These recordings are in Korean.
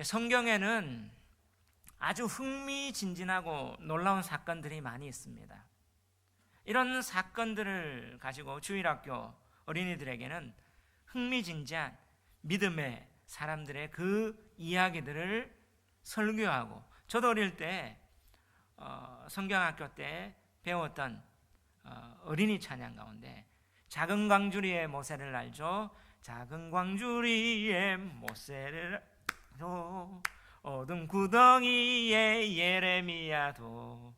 성경에는 아주 흥미진진하고 놀라운 사건들이 많이 있습니다. 이런 사건들을 가지고 주일학교 어린이들에게는 흥미진진한 믿음의 사람들의 그 이야기들을 설교하고, 저도 어릴 때 성경학교 때 배웠던 어린이 찬양 가운데 작은 광주리의 모세를 알죠? 작은 광주리의 모세를 알죠? 어둠 구덩이의 예레미야도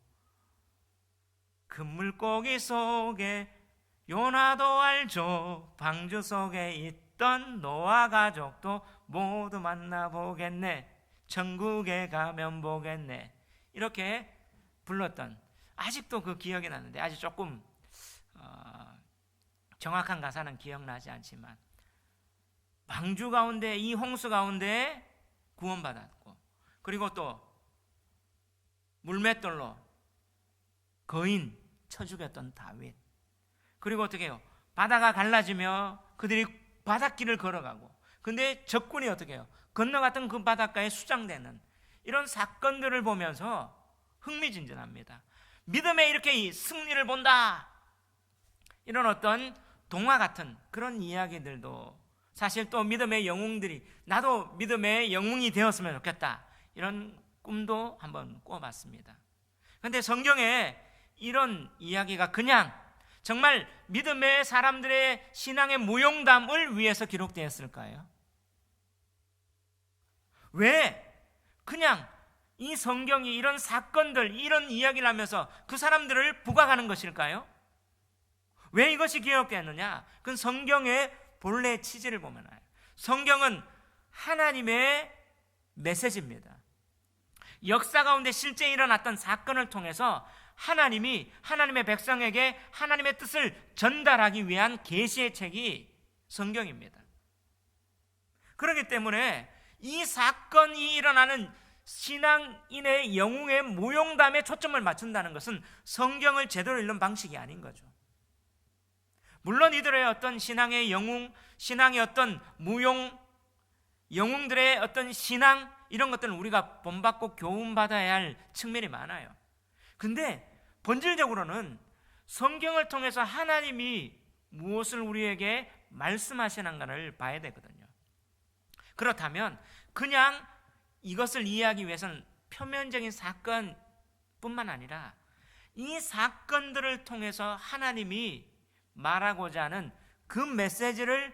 큰 물고기 속에 요나도 알죠? 방주 속에 있던 노아 가족도 모두 만나보겠네. 천국에 가면 보겠네. 이렇게 불렀던, 아직도 그 기억이 나는데, 아직 조금 정확한 가사는 기억나지 않지만, 방주 가운데, 이 홍수 가운데 구원받았고, 그리고 또 물맷돌로 거인 쳐 죽였던 다윗, 그리고 어떻게 해요? 바다가 갈라지며 그들이 바닷길을 걸어가고, 근데 적군이 어떻게 해요? 건너갔던 그 바닷가에 수장되는 이런 사건들을 보면서 흥미진진합니다. 믿음에 이렇게 승리를 본다, 이런 어떤 동화 같은 그런 이야기들도 사실 또 믿음의 영웅들이, 나도 믿음의 영웅이 되었으면 좋겠다, 이런 꿈도 한번 꿔봤습니다. 그런데 성경에 이런 이야기가 그냥 정말 믿음의 사람들의 신앙의 무용담을 위해서 기록되었을까요? 왜 그냥 이 성경이 이런 사건들, 이런 이야기를 하면서 그 사람들을 부각하는 것일까요? 왜 이것이 기록되었느냐? 그건 성경의 본래 취지를 보면 알아요. 성경은 하나님의 메시지입니다. 역사 가운데 실제 일어났던 사건을 통해서 하나님이 하나님의 백성에게 하나님의 뜻을 전달하기 위한 계시의 책이 성경입니다. 그렇기 때문에 이 사건이 일어나는 신앙인의 영웅의 무용담에 초점을 맞춘다는 것은 성경을 제대로 읽는 방식이 아닌 거죠. 물론 이들의 어떤 신앙의 영웅, 신앙의 어떤 무용, 영웅들의 어떤 신앙, 이런 것들은 우리가 본받고 교훈받아야 할 측면이 많아요. 근데 본질적으로는 성경을 통해서 하나님이 무엇을 우리에게 말씀하시는가를 봐야 되거든요. 그렇다면 그냥 이것을 이해하기 위해서는 표면적인 사건뿐만 아니라 이 사건들을 통해서 하나님이 말하고자 하는 그 메시지를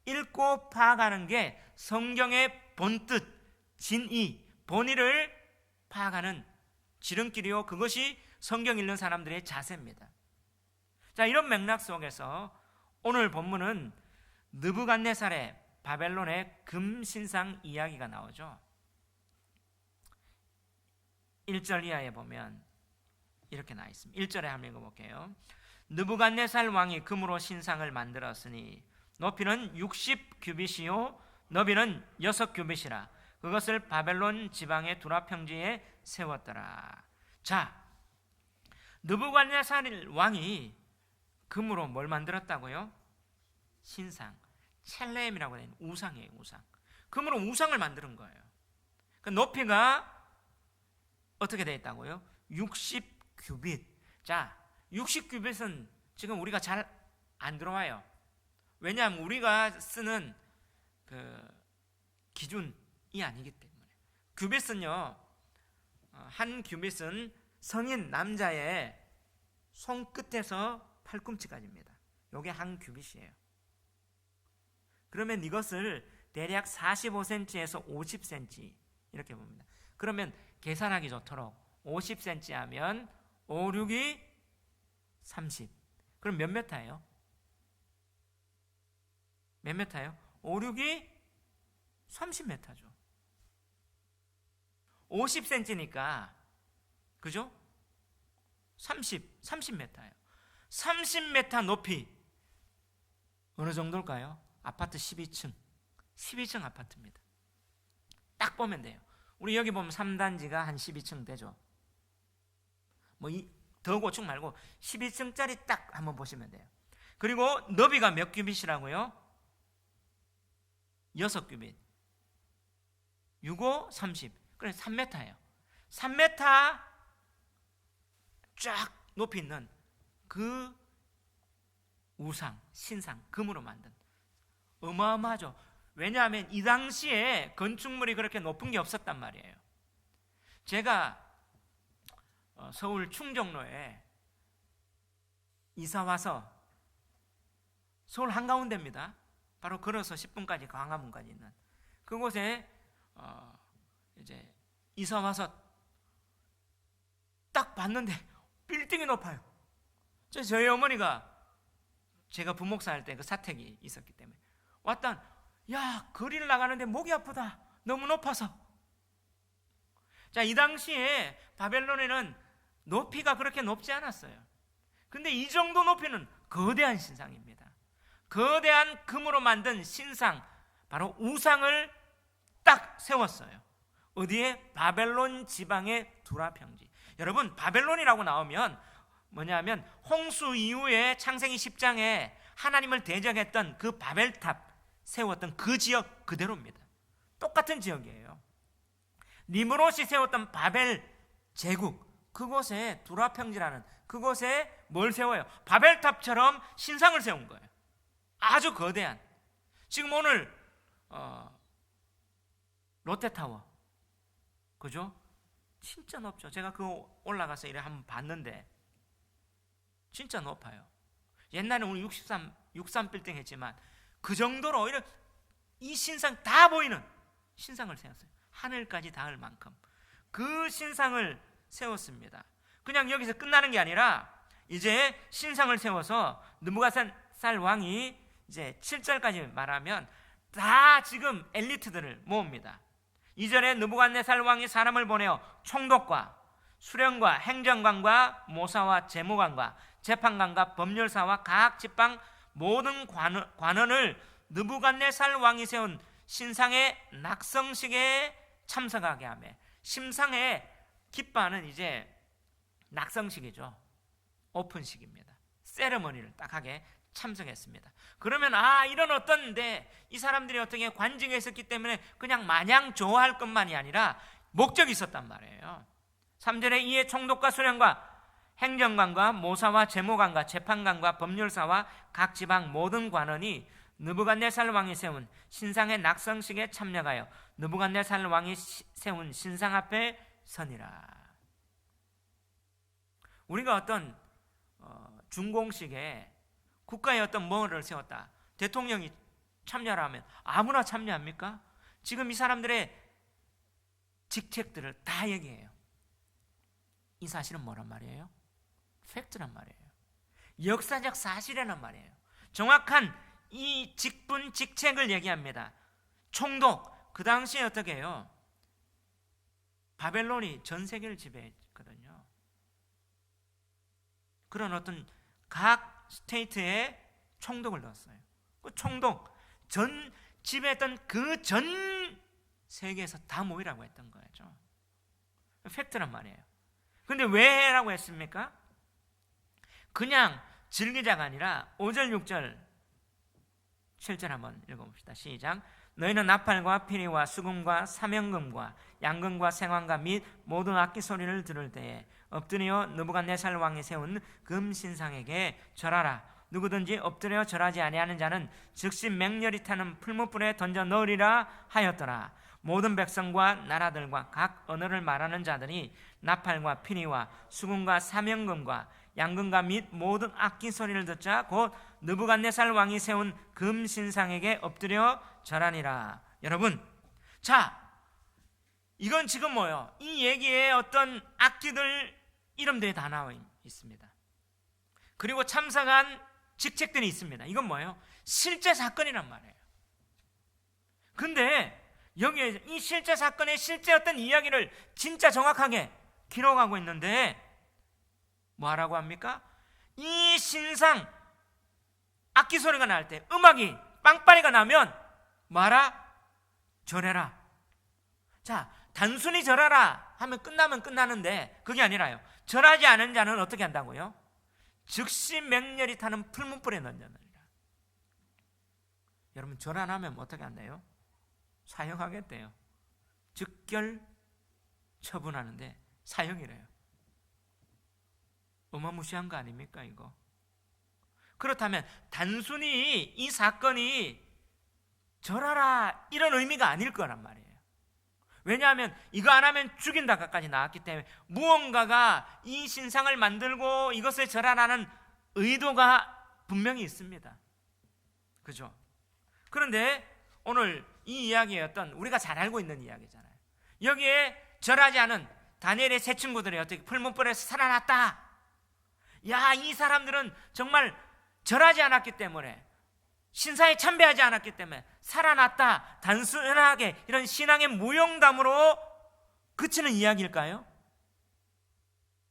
읽고 파악하는 게 성경의 본뜻, 진의, 본의를 파악하는 지름길이요, 그것이 성경 읽는 사람들의 자세입니다. 자, 이런 맥락 속에서 오늘 본문은 느부갓네살의 바벨론의 금신상 이야기가 나오죠. 1절 이하에 보면 이렇게 나와 있습니다. 1절에 한번 읽어볼게요. 느부갓네살 왕이 금으로 신상을 만들었으니 높이는 60규빗이요 너비는 6규빗이라 그것을 바벨론 지방의 두라 평지에 세웠더라. 자, 느부갓네살 왕이 금으로 뭘 만들었다고요? 신상, 첼레임이라고 하는 우상이에요. 우상. 금으로 우상을 만드는 거예요. 그 높이가 어떻게 되어 있다고요? 60규빗. 자, 60규빗은 지금 우리가 잘 안 들어와요. 왜냐하면 우리가 쓰는 그 기준이 아니기 때문에. 규빗은요, 한 규빗은 성인 남자의 손끝에서 팔꿈치까지입니다. 이게 한 규빗이에요. 그러면 이것을 대략 45cm에서 50cm 이렇게 봅니다. 그러면 계산하기 좋도록 50cm 하면 5, 6이 30. 그럼 몇 미터예요? 몇 미터예요? 5, 6이 30m죠. 50cm니까 그죠? 30m예요. 30m 높이 어느 정도일까요? 아파트 12층 아파트입니다. 딱 보면 돼요. 우리 여기 보면 3단지가 한 12층 되죠. 뭐 더 고축 말고 12층짜리 딱 한번 보시면 돼요. 그리고 너비가 몇 규빗이라고요? 6규빗. 6, 5, 30. 그래 3m예요. 3m 쫙 높이 있는 그 우상, 신상, 금으로 만든, 어마어마하죠. 왜냐하면 이 당시에 건축물이 그렇게 높은 게 없었단 말이에요. 제가 서울 충정로에 이사 와서, 서울 한가운데입니다. 바로 걸어서 10분까지 광화문까지 있는 그곳에 이제 이사 와서 딱 봤는데 빌딩이 높아요. 저희 어머니가, 제가 부목사 할 때 그 사택이 있었기 때문에 왔다, 야 거리를 나가는데 목이 아프다, 너무 높아서. 자, 이 당시에 바벨론에는 높이가 그렇게 높지 않았어요. 근데 이 정도 높이는 거대한 신상입니다. 거대한 금으로 만든 신상, 바로 우상을 딱 세웠어요. 어디에? 바벨론 지방의 두라 평지. 여러분, 바벨론이라고 나오면 뭐냐면 홍수 이후에 창세기 10장에 하나님을 대적했던 그 바벨탑 세웠던 그 지역 그대로입니다. 똑같은 지역이에요. 니므롯이 세웠던 바벨 제국, 그곳에 두라 평지라는 그곳에 뭘 세워요? 바벨탑처럼 신상을 세운 거예요. 아주 거대한. 지금 오늘 롯데타워, 그죠? 진짜 높죠. 제가 그거 올라가서 이래 한번 봤는데 진짜 높아요. 옛날에 우리 63빌딩 했지만 그 정도로 이 신상 다 보이는 신상을 세웠어요. 하늘까지 닿을 만큼 그 신상을 세웠습니다. 그냥 여기서 끝나는 게 아니라 이제 신상을 세워서 느부갓네살 왕이 이제 7절까지 말하면 다 지금 엘리트들을 모읍니다. 2절에 느부갓네살 왕이 사람을 보내어 총독과 수령과 행정관과 모사와 재무관과 재판관과 법률사와 각 지방 모든 관원을 느부갓네살 왕이 세운 신상의 낙성식에 참석하게 하며, 심상에 기뻐하는 이제 낙성식이죠. 오픈식입니다. 세레머니를 딱 하게 참석했습니다. 그러면 이런 어떤데 이 사람들이 어떻게 관직에 있었기 때문에 그냥 마냥 좋아할 것만이 아니라 목적이 있었단 말이에요. 3절에 이에 총독과 수령과 행정관과 모사와 재무관과 재판관과 법률사와 각 지방 모든 관원이 느부갓네살 왕이 세운 신상의 낙성식에 참여하여 느부갓네살 왕이 세운 신상 앞에 서니라. 우리가 어떤 준공식에 국가의 어떤 뭐를 세웠다, 대통령이 참여를 하면 아무나 참여합니까? 지금 이 사람들의 직책들을 다 얘기해요. 이 사실은 뭐란 말이에요? 팩트란 말이에요. 역사적 사실이란 말이에요. 정확한 이 직분, 직책을 얘기합니다. 총독, 그 당시에 어떻게 해요? 바벨론이 전 세계를 지배했거든요. 그런 어떤 각 스테이트에 총독을 넣었어요. 그 총독, 전 지배했던 그 전 세계에서 다 모이라고 했던 거죠. 팩트란 말이에요. 근데 왜 해라고 했습니까? 그냥 즐기자가 아니라 5절, 6절, 7절 한번 읽어봅시다. 시작. 너희는 나팔과 피리와 수금과 사명금과 양금과 생황과 및 모든 악기 소리를 들을 때에 엎드려 느부갓네살 왕이 세운 금신상에게 절하라. 누구든지 엎드려 절하지 아니하는 자는 즉시 맹렬히 타는 풀무불에 던져 넣으리라 하였더라. 모든 백성과 나라들과 각 언어를 말하는 자들이 나팔과 피리와 수금과 사명금과 양금과 및 모든 악기 소리를 듣자 곧 느부갓네살 왕이 세운 금신상에게 엎드려 절하니라. 여러분, 자, 이건 지금 뭐예요? 이 얘기에 어떤 악기들 이름들이 다 나와 있습니다. 그리고 참석한 직책들이 있습니다. 이건 뭐예요? 실제 사건이란 말이에요. 근데 여기에 이 실제 사건의 실제 어떤 이야기를 진짜 정확하게 기록하고 있는데 뭐하라고 합니까? 이 신상 악기 소리가 날 때, 음악이 빵빠리가 나면 뭐하라? 절해라. 자, 단순히 절하라 하면 끝나면 끝나는데 그게 아니라요. 절하지 않은 자는 어떻게 한다고요? 즉시 맹렬히 타는 풀무불에 던져넣으리라. 여러분, 절 안 하면 어떻게 한대요? 사형하겠대요. 즉결 처분하는데 사형이래요. 어마무시한 거 아닙니까 이거? 그렇다면 단순히 이 사건이 절하라 이런 의미가 아닐 거란 말이에요. 왜냐하면 이거 안 하면 죽인다까지 나왔기 때문에 무언가가 이 신상을 만들고 이것을 절하라는 의도가 분명히 있습니다. 그죠? 그런데 오늘 이 이야기였던 우리가 잘 알고 있는 이야기잖아요. 여기에 절하지 않은 다니엘의 세 친구들이 어떻게 풀문벌에서 살아났다. 야, 이 사람들은 정말 절하지 않았기 때문에, 신사에 참배하지 않았기 때문에 살아났다. 단순하게 이런 신앙의 무용담으로 그치는 이야기일까요?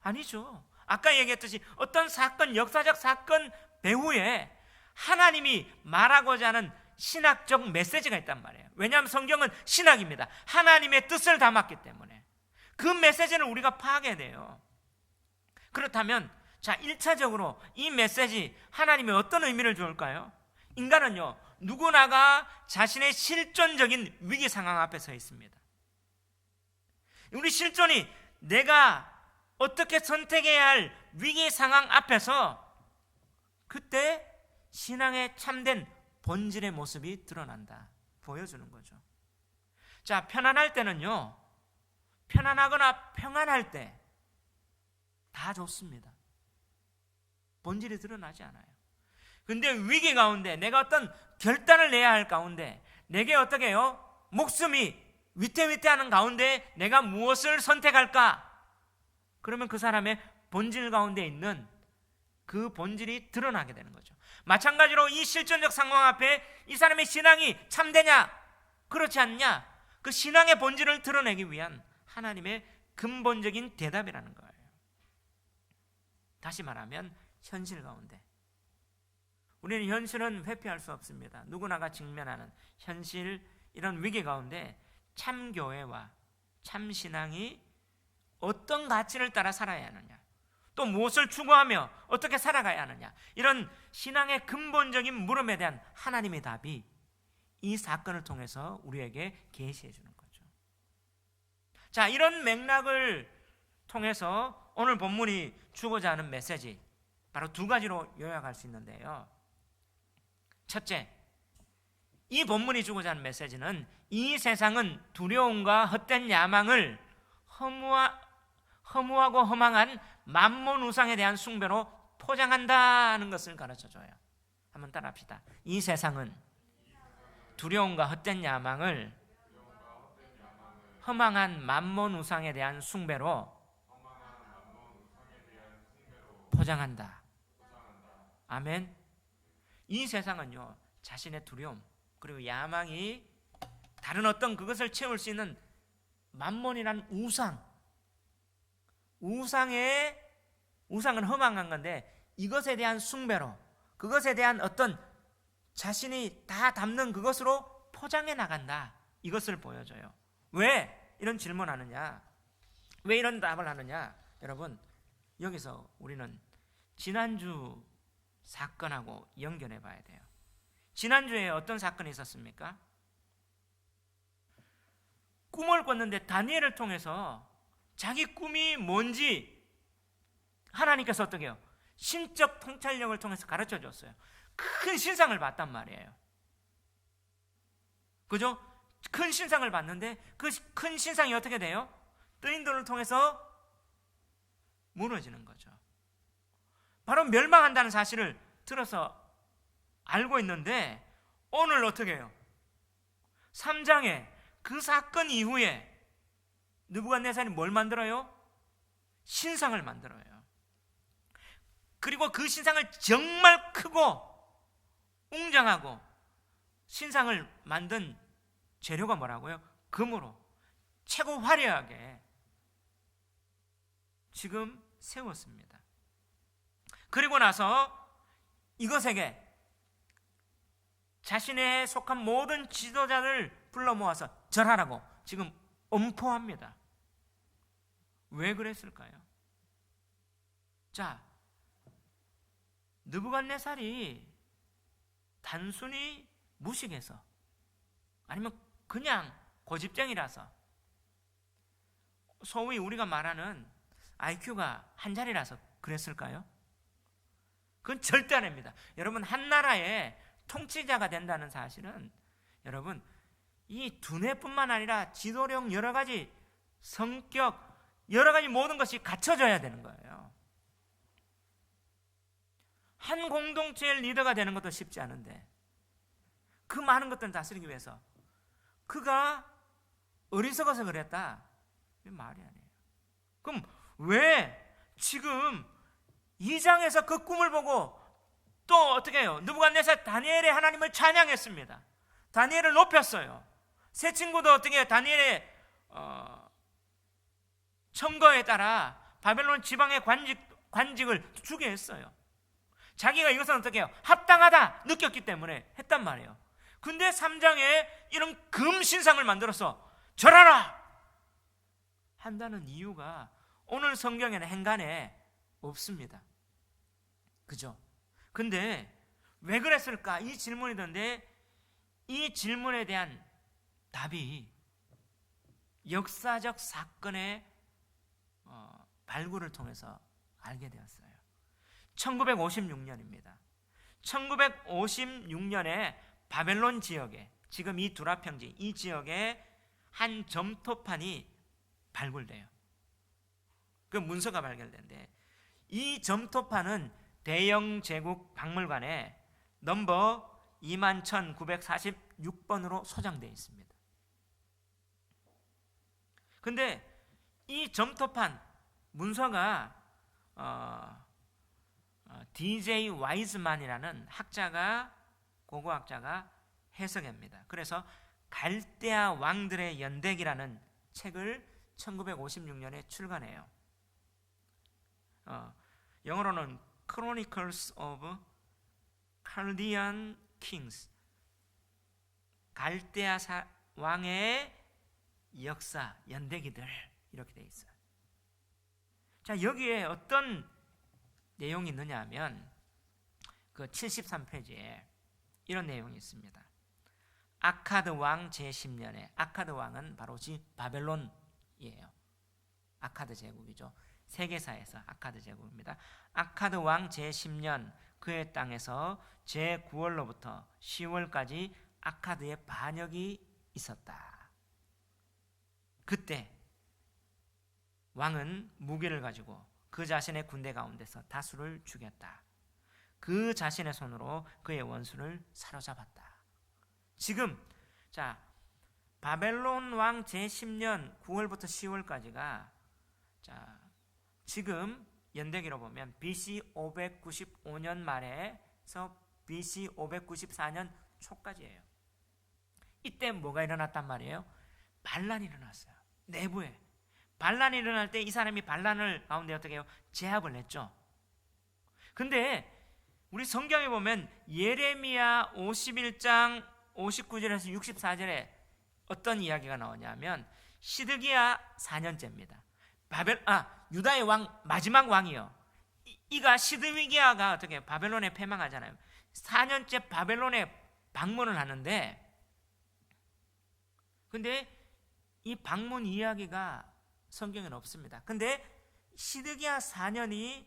아니죠. 아까 얘기했듯이 어떤 사건, 역사적 사건 배후에 하나님이 말하고자 하는 신학적 메시지가 있단 말이에요. 왜냐하면 성경은 신학입니다. 하나님의 뜻을 담았기 때문에 그 메시지를 우리가 파악해야 돼요. 그렇다면 자, 1차적으로 이 메시지 하나님이 어떤 의미를 줄까요? 인간은요, 누구나가 자신의 실존적인 위기 상황 앞에 서 있습니다. 우리 실존이 내가 어떻게 선택해야 할 위기 상황 앞에서 그때 신앙의 참된 본질의 모습이 드러난다, 보여주는 거죠. 자, 편안할 때는요, 편안하거나 평안할 때 다 좋습니다. 본질이 드러나지 않아요. 근데 위기 가운데 내가 어떤 결단을 내야 할 가운데 내게 어떻게 해요? 목숨이 위태위태하는 가운데 내가 무엇을 선택할까? 그러면 그 사람의 본질 가운데 있는 그 본질이 드러나게 되는 거죠. 마찬가지로 이 실존적 상황 앞에 이 사람의 신앙이 참되냐 그렇지 않냐, 그 신앙의 본질을 드러내기 위한 하나님의 근본적인 대답이라는 거예요. 다시 말하면 현실 가운데 우리는 현실은 회피할 수 없습니다. 누구나가 직면하는 현실, 이런 위기 가운데 참교회와 참신앙이 어떤 가치를 따라 살아야 하느냐, 또 무엇을 추구하며 어떻게 살아가야 하느냐, 이런 신앙의 근본적인 물음에 대한 하나님의 답이 이 사건을 통해서 우리에게 계시해 주는 거죠. 자, 이런 맥락을 통해서 오늘 본문이 주고자 하는 메시지 바로 두 가지로 요약할 수 있는데요. 첫째, 이 본문이 주고자 하는 메시지는 이 세상은 두려움과 헛된 야망을 허무하고 허망한 만몬 우상에 대한 숭배로 포장한다는 것을 가르쳐줘요. 한번 따라합시다. 이 세상은 두려움과 헛된 야망을 허망한 만몬 우상에 대한 숭배로 포장한다. 아멘. 이 세상은요, 자신의 두려움 그리고 야망이 다른 어떤 그것을 채울 수 있는 만몬이라는 우상은 허망한 건데 이것에 대한 숭배로, 그것에 대한 어떤 자신이 다 담는 그것으로 포장해 나간다, 이것을 보여줘요. 왜 이런 질문하느냐, 왜 이런 답을 하느냐? 여러분, 여기서 우리는 지난주 사건하고 연결해 봐야 돼요. 지난주에 어떤 사건이 있었습니까? 꿈을 꿨는데 다니엘을 통해서 자기 꿈이 뭔지 하나님께서 어떻게 해요? 신적 통찰력을 통해서 가르쳐 줬어요. 큰 신상을 봤단 말이에요. 그죠? 큰 신상을 봤는데 그 큰 신상이 어떻게 돼요? 뜨인돌을 통해서 무너지는 거죠. 바로 멸망한다는 사실을 들어서 알고 있는데 오늘 어떻게 해요? 3장에 그 사건 이후에 느부갓네살이 뭘 만들어요? 신상을 만들어요. 그리고 그 신상을 정말 크고 웅장하고, 신상을 만든 재료가 뭐라고요? 금으로 최고 화려하게 지금 세웠습니다. 그리고 나서 이것에게 자신의 속한 모든 지도자를 불러 모아서 절하라고 지금 엄포합니다. 왜 그랬을까요? 자, 느부갓네살이 단순히 무식해서, 아니면 그냥 고집쟁이라서, 소위 우리가 말하는 IQ가 한 자리라서 그랬을까요? 그건 절대 아닙니다. 여러분, 한 나라의 통치자가 된다는 사실은 여러분 이 두뇌뿐만 아니라 지도력, 여러 가지 성격, 여러 가지 모든 것이 갖춰져야 되는 거예요. 한 공동체의 리더가 되는 것도 쉽지 않은데 그 많은 것들을 다스리기 위해서 그가 어리석어서 그랬다? 말이 아니에요. 그럼 왜 지금 2장에서 그 꿈을 보고 또 어떻게 해요? 느부갓네살 다니엘의 하나님을 찬양했습니다. 다니엘을 높였어요. 세 친구도 어떻게 해요? 다니엘의 청거에 따라 바벨론 지방의 관직을 주게 했어요. 자기가 이것은 어떻게 해요? 합당하다 느꼈기 때문에 했단 말이에요. 근데 3장에 이런 금신상을 만들어서 절하라 한다는 이유가 오늘 성경에는 행간에 없습니다. 그죠? 근데 왜 그랬을까? 이 질문이던데 이 질문에 대한 답이 역사적 사건의 발굴을 통해서 알게 되었어요. 1956년입니다. 1956년에 바벨론 지역에, 지금 이 두라평지 이 지역에 한 점토판이 발굴돼요. 그 문서가 발견된데 이 점토판은 대영 제국 박물관에 넘버 21,946번으로 소장되어 있습니다. 근데 이 점토판 문서가 DJ 와이즈만이라는 학자가, 고고학자가 해석합니다. 그래서 갈대아 왕들의 연대기라는 책을 1956년에 출간해요. 영어로는 Chronicles of Chaldean Kings, 갈대아 왕의 역사, 연대기들 이렇게 돼 있어요. 자, 여기에 어떤 내용이 있느냐 하면 그 73페이지에 이런 내용이 있습니다. 아카드 왕 제10년에, 아카드 왕은 바로 바벨론이에요. 아카드 제국이죠. 세계사에서 아카드 제국입니다. 아카드 왕 제10년 그의 땅에서 제9월로부터 10월까지 아카드의 반역이 있었다. 그때 왕은 무기를 가지고 그 자신의 군대 가운데서 다수를 죽였다. 그 자신의 손으로 그의 원수를 사로잡았다. 지금 자, 바벨론 왕 제10년 9월부터 10월까지가 자, 지금 연대기로 보면 BC 595년 말에서 BC 594년 초까지예요. 이때 뭐가 일어났단 말이에요? 반란이 일어났어요. 내부에 반란이 일어날 때 이 사람이 반란을 가운데 어떻게 해요? 제압을 했죠. 근데 우리 성경에 보면 예레미야 51장 59절에서 64절에 어떤 이야기가 나오냐면 시드기야 4년째입니다. 유다의 왕, 마지막 왕이요. 이가 시드기야가 어떻게 바벨론에 패망하잖아요. 4년째 바벨론에 방문을 하는데, 근데 이 방문 이야기가 성경에는 없습니다. 근데 시드기야 4년이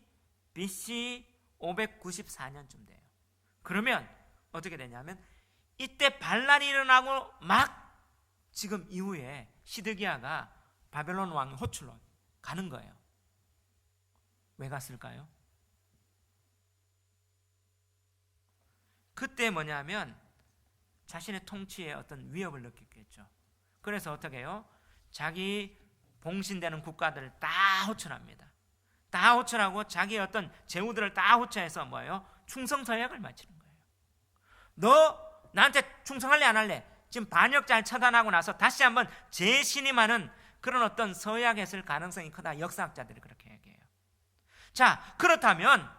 BC 594년쯤 돼요. 그러면 어떻게 되냐면 이때 반란이 일어나고 막 지금 이후에 시드기야가 바벨론 왕 호출로 가는 거예요. 왜 갔을까요? 그때 뭐냐면 자신의 통치에 어떤 위협을 느꼈겠죠. 그래서 어떻게 해요? 자기 봉신되는 국가들을 다 호출합니다. 다 호출하고 자기의 어떤 제후들을 다 호출해서 뭐예요? 충성서약을 마치는 거예요. 너 나한테 충성할래 안 할래? 지금 반역 잘 처단하고 나서 다시 한번 재신임하는 그런 어떤 서약했을 가능성이 크다. 역사학자들이 그렇게 얘기해요. 자, 그렇다면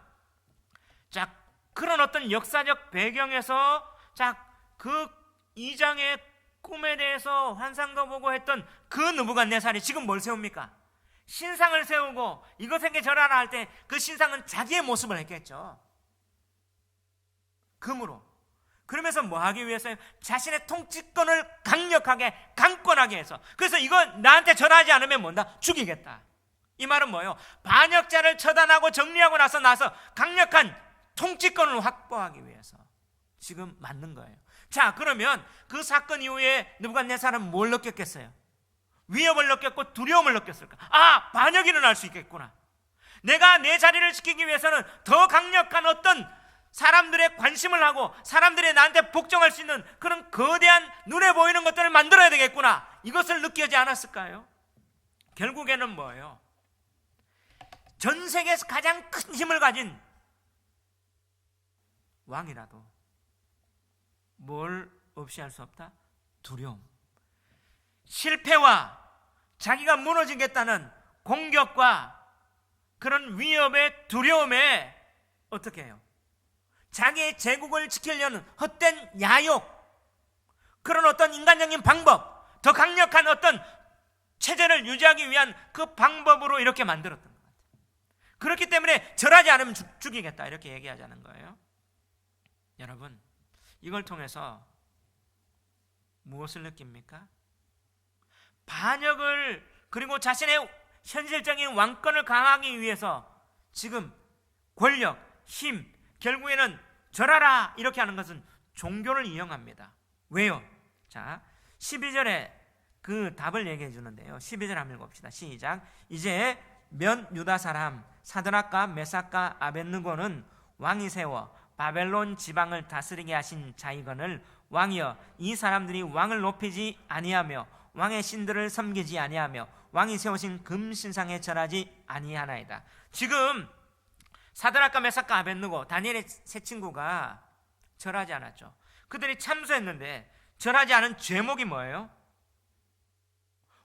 자, 그런 어떤 역사적 배경에서 자, 그 2장의 꿈에 대해서 환상도 보고 했던 그 느부갓네살이 지금 뭘 세웁니까? 신상을 세우고 이것에게 절하라 할 때 그 신상은 자기의 모습을 했겠죠. 금으로. 그러면서 뭐 하기 위해서요? 자신의 통치권을 강력하게 강권하게 해서, 그래서 이거 나한테 절하지 않으면 뭔다? 죽이겠다. 이 말은 뭐예요? 반역자를 처단하고 정리하고 나서 강력한 통치권을 확보하기 위해서 지금 만든 거예요. 자, 그러면 그 사건 이후에 느부갓네살은 뭘 느꼈겠어요? 위협을 느꼈고 두려움을 느꼈을까? 아, 반역이 일어날 수 있겠구나. 내가 내 자리를 지키기 위해서는 더 강력한 어떤 사람들의 관심을 하고 사람들이 나한테 복종할 수 있는 그런 거대한 눈에 보이는 것들을 만들어야 되겠구나. 이것을 느끼지 않았을까요? 결국에는 뭐예요? 전 세계에서 가장 큰 힘을 가진 왕이라도 뭘 없이 할 수 없다? 두려움. 실패와 자기가 무너지겠다는 공격과 그런 위협의 두려움에 어떻게 해요? 자기의 제국을 지키려는 헛된 야욕, 그런 어떤 인간적인 방법, 더 강력한 어떤 체제를 유지하기 위한 그 방법으로 이렇게 만들었던 것 같아요. 그렇기 때문에 절하지 않으면 죽이겠다 이렇게 얘기하자는 거예요. 여러분, 이걸 통해서 무엇을 느낍니까? 반역을, 그리고 자신의 현실적인 왕권을 강화하기 위해서 지금 권력, 힘, 결국에는 절하라 이렇게 하는 것은 종교를 이용합니다. 왜요? 자, 12절에 그 답을 얘기해 주는데요. 12절 한번 읽어봅시다. 시작. 이제 몇 유다 사람 사드락과 메삭과 아벳느고는 왕이 세워 바벨론 지방을 다스리게 하신 자이건을 왕이여, 이 사람들이 왕을 높이지 아니하며 왕의 신들을 섬기지 아니하며 왕이 세우신 금신상에 절하지 아니하나이다. 지금 사드락과 메삭과 아벳느고, 다니엘의 세 친구가 절하지 않았죠. 그들이 참수했는데 절하지 않은 죄목이 뭐예요?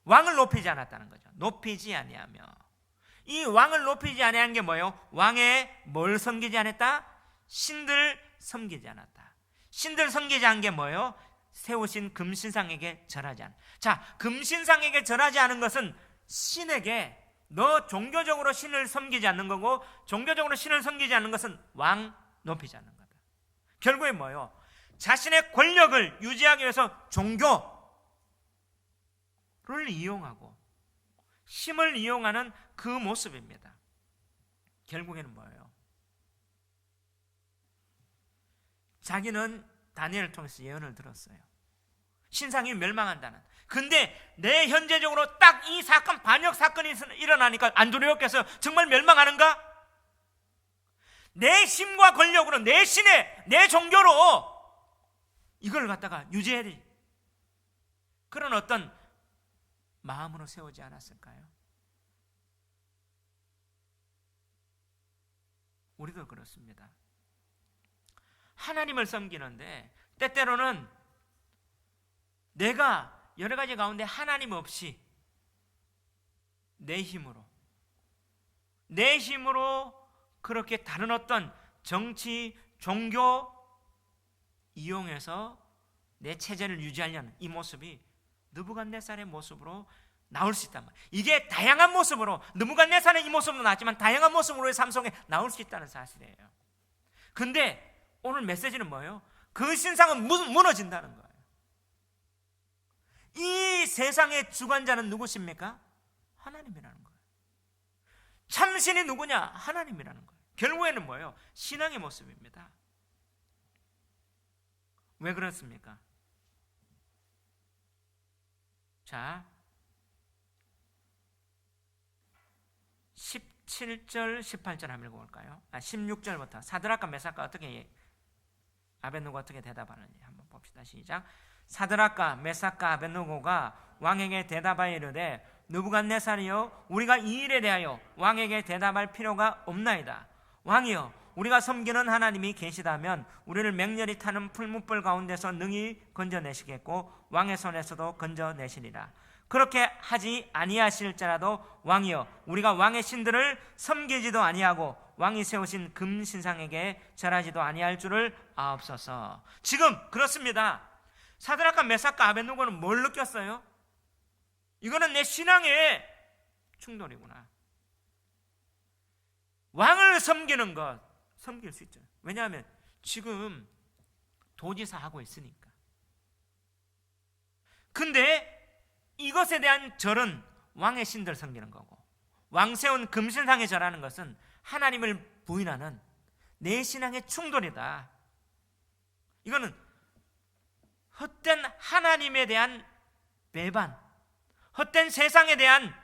왕을 높이지 않았다는 거죠. 높이지 아니하며. 이 왕을 높이지 아니한 게 뭐예요? 왕의 뭘 섬기지 않았다? 신들 섬기지 않았다. 신들 섬기지 않은 게 뭐예요? 세우신 금신상에게 절하지 않은. 자, 금신상에게 절하지 않은 것은 신에게, 너 종교적으로 신을 섬기지 않는 거고, 종교적으로 신을 섬기지 않는 것은 왕 높이지 않는 거다. 결국에 뭐예요? 자신의 권력을 유지하기 위해서 종교를 이용하고 힘을 이용하는 그 모습입니다. 결국에는 뭐예요? 자기는 다니엘을 통해서 예언을 들었어요. 신상이 멸망한다는. 근데 내 현재적으로 딱 이 사건, 반역 사건이 일어나니까 안 두려웠겠어요? 정말 멸망하는가? 내 힘과 권력으로, 내 신에, 내 종교로 이걸 갖다가 유지해야 돼. 그런 어떤 마음으로 세우지 않았을까요? 우리도 그렇습니다. 하나님을 섬기는데 때때로는 내가 여러 가지 가운데 하나님 없이 내 힘으로 그렇게 다른 어떤 정치, 종교 이용해서 내 체제를 유지하려는 이 모습이 느부갓네살의 모습으로 나올 수 있단 말이에요. 이게 다양한 모습으로, 느부갓네살의 이 모습으로 나왔지만 다양한 모습으로의 삶 속에 나올 수 있다는 사실이에요. 근데 오늘 메시지는 뭐예요? 그 신상은 무너진다는 거예요. 이 세상의 주관자는 누구십니까? 하나님이라는 거예요. 참신이 누구냐? 하나님이라는 거예요. 결국에는 뭐예요? 신앙의 모습입니다. 왜 그렇습니까? 자, 17절, 18절 한번 읽어볼까요? 16절부터 사드락과 메삭과 어떻게, 아벳느고가 어떻게 대답하는지 한번 봅시다. 시작. 사드락과 메삭과 아벳느고가 왕에게 대답하여 이르되 느부갓네살이여, 우리가 이 일에 대하여 왕에게 대답할 필요가 없나이다. 왕이여, 우리가 섬기는 하나님이 계시다면 우리를 맹렬히 타는 풀무불 가운데서 능히 건져내시겠고 왕의 손에서도 건져내시리라. 그렇게 하지 아니하실지라도 왕이여, 우리가 왕의 신들을 섬기지도 아니하고 왕이 세우신 금신상에게 절하지도 아니할 줄을 아옵소서. 지금 그렇습니다. 사드락과 메삭과 아벳느고는 뭘 느꼈어요? 이거는 내 신앙의 충돌이구나. 왕을 섬기는 것, 섬길 수 있죠. 왜냐하면 지금 도지사 하고 있으니까. 근데 이것에 대한 절은 왕의 신들 섬기는 거고, 왕 세운 금신상에 절하는 것은 하나님을 부인하는 내 신앙의 충돌이다. 이거는 헛된 하나님에 대한 배반, 헛된 세상에 대한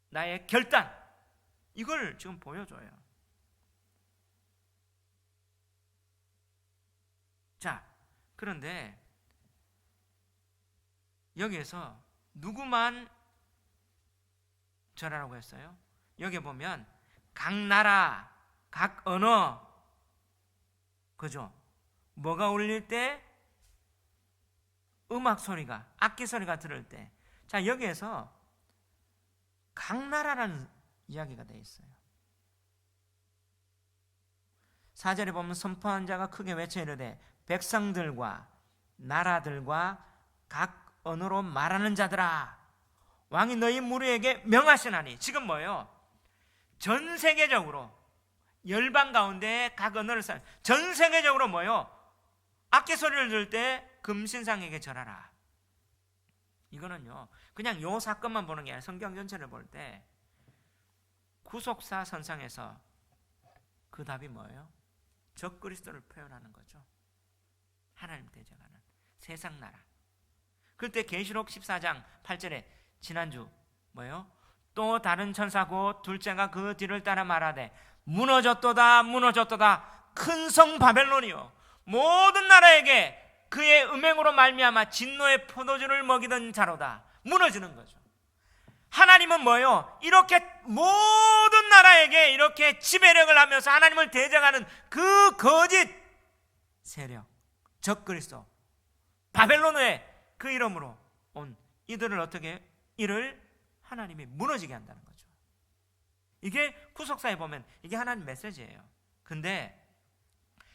나의 결단, 이걸 지금 보여줘요. 자, 그런데 여기에서 누구만 절하라고 했어요? 여기 보면 각 나라, 각 언어, 그죠? 뭐가 울릴 때? 음악 소리가, 악기 소리가 들을 때. 자, 여기에서 각 나라라는 이야기가 되어 있어요. 4절에 보면 선포한 자가 크게 외쳐 이르되 백성들과 나라들과 각 언어로 말하는 자들아, 왕이 너희 무리에게 명하시나니. 지금 뭐예요? 전 세계적으로 열방 가운데 각 언어를 쓰는, 전 세계적으로 뭐예요? 악기 소리를 들을 때 금신상에게 절하라. 이거는요, 그냥 요 사건만 보는 게 아니라 성경 전체를 볼 때 구속사 선상에서 그 답이 뭐예요? 적그리스도를 표현하는 거죠. 하나님 대적하는 세상 나라. 그때 계시록 14장 8절에 지난주 뭐예요? 또 다른 천사 곧 둘째가 그 뒤를 따라 말하되 무너졌도다 무너졌도다 큰 성 바벨론이요 모든 나라에게 그의 음행으로 말미암아 진노의 포도주를 먹이던 자로다. 무너지는 거죠. 하나님은 뭐예요? 이렇게 모든 나라에게 이렇게 지배력을 하면서 하나님을 대적하는 그 거짓 세력, 적그리스도 바벨론의 그 이름으로 온 이들을 어떻게, 이를 하나님이 무너지게 한다는 거죠. 이게 구속사에 보면 이게 하나님 메시지예요. 근데